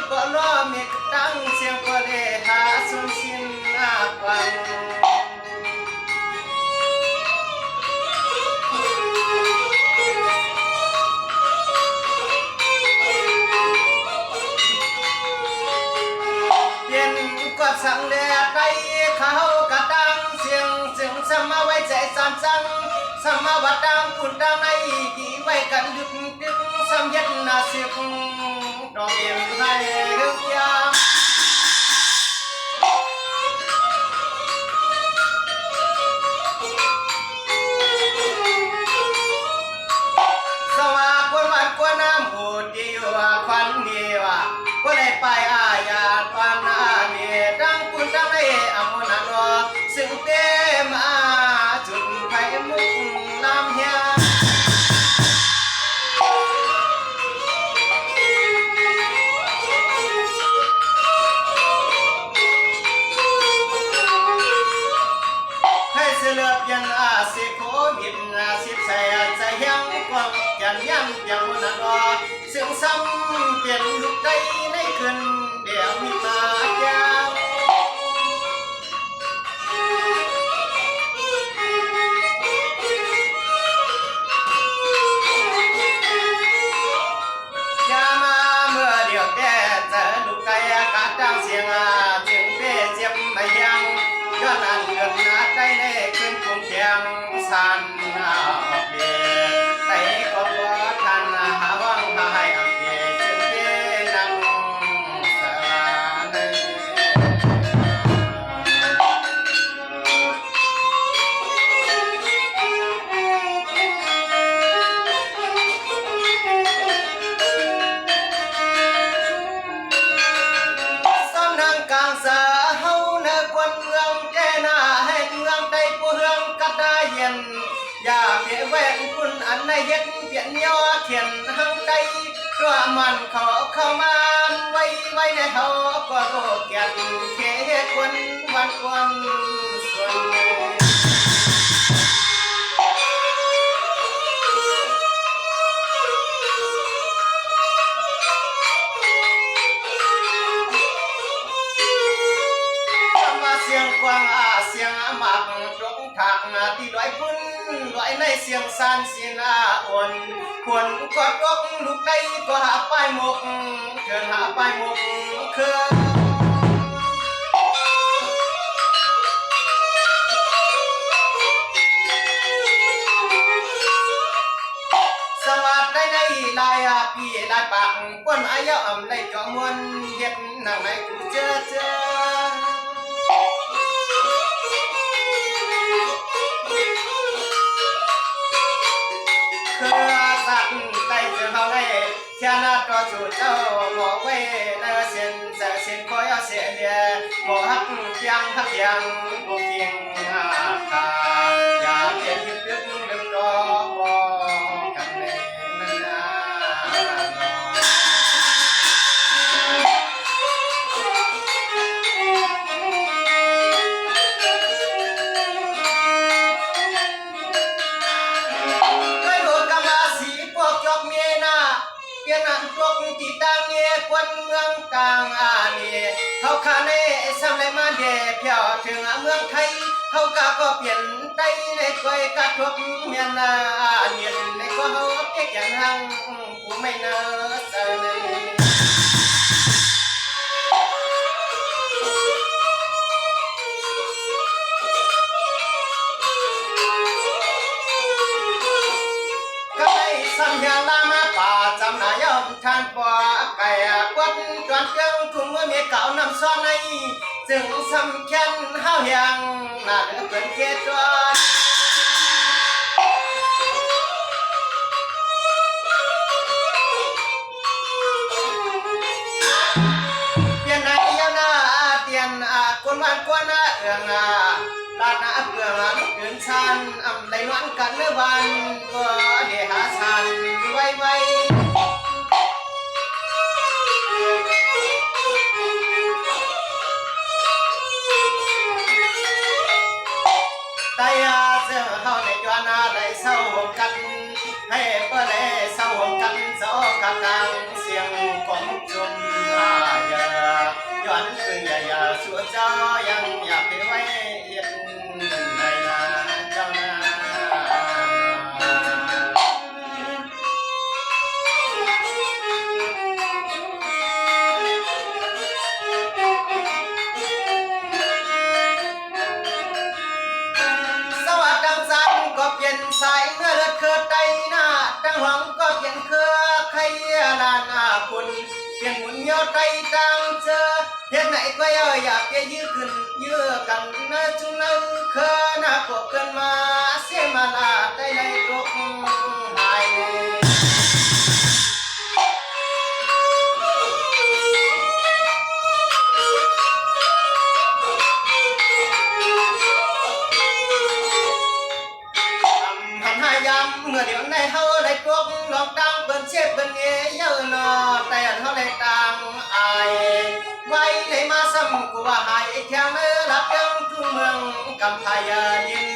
ก็น้อมีตั้งเสียงก็ได้หาสุนสินอาฟังสั่งเดือดไปเขากระดังเสียงจึงสมาไว้ใจสั่นสั่งสมาวัดดังคุณดังในดีไว้กันดึกดึกสำยันนาสิกดอกเบี้ยให้เรื่องยามสว่างกวนวันกวนน้ำหูดีว่าควันดีว่าก็ได้ไปอาญาปานาเนดังคุณดังในอมนันวซึ่งเตมาจุดไฟมุกลำเฮียให้เสือเปลี่ยนอาสิโควิดสิใส่ใจยังกว้างยันยันยังมนันวซึ่งซ้ำเปลี่ยนลุกได้ในคืนเดี๋ยวมีมาเจ้ายามาเมื่อเดียวแต่จะลุกไกลกาดังเสียงจึงเปเจียมไม่ยังย้อนอันเดือนนาได้ในคืนคุ้มเพียงสันออกเดียแต่ก็ว่าทันหาวังหายอับเดียจึงเปนังสารสำนักกลางสาเฮาเนื้อกวนเมืองแก่หน้าให้เมืองได้ผู้เฮืองกัดได้เย็นอย่าเพียแหวกคุณอันในเย็ดเปลี่ยนย่อเขียนหังใจตัวมันเข้ามาไว้ในเฮาก็โลกเกียรติเขตวันความส่วนเสียงกวางเสียงหมากจงถักที่ลอยพุ่นลอยในเสียงสานเสียงอ่อนควรกอดอกลูกได้ก็หาป้ายหมกเชิญหาป้ายหมกคือสวัสดีได้ลายพี่ลายปากกวนอายอมได้จอมวนเฮ็ดนั่งในกูเจอสัตว์ใต้เสือเขาได้เทียนาตัวจู่เจ้าหมอเว้เนื้อเส้นเส้นคอยเสียเดียหมอฮักยังบุกยิงขาอย่าเปลี่ยนยึดดึงรอกันเลยนะเพียงนั้นตัวจีตังเย่ควันเมืองกลางเนเขาขาเนสำเร็จมาเดเพียวถึงเมืองไทยเขาก็เปลี่ยนใจในกวยกระทบเมียนเนียนในก็เขาเก็บอย่างหังกูไม่เนอเสนสัญญาลามาป่าจำนายอมทานปอไก่กวดจวนเครื่องทุ่งเมื่อมีเก่านำซ้อนในจึงสำคัญเฮาอย่างน่าเหลือเกินเกตจวนเปลี่ยนไหนยานาเตียนคนวันกวนเอื้องลาดนาเกลือเกินชันไหลนวลกันเมื่อวันก็เดหาชันไว้ตายเสือเขาในจวนได้เศร้ากันให้เพื่อได้เศร้ากันโซกันดังเสียงของจุ่ม เจ้ายังอยากไปไว้เย็นในนาเจ้านาสวัสดังสันก็เปลี่ยนสายเมื่อเลือดเกิดใจหน้าดังหวังก็เปลี่ยนเครือใครลานหน้าคุณเปลี่ยนหมุนยอดใจจังเจอเฮ็ดไหนก็อยากจะยื้อขึ้นยื้อกันนะจุนนะเคอหน้าพวกเกินมาเสียมาลาได้ในตกหายหันหายำเมื่อเดี๋ยวในเฮาได้ตกหลอกดังเปิ้นเช็ดเปิ้นเงยเยอะนอแต่เฮาได้ตังอายไว้ในมาซ้ำกูว่าหายแค่เนื้อหลับยังทุ่งเมืองกำไทยยิน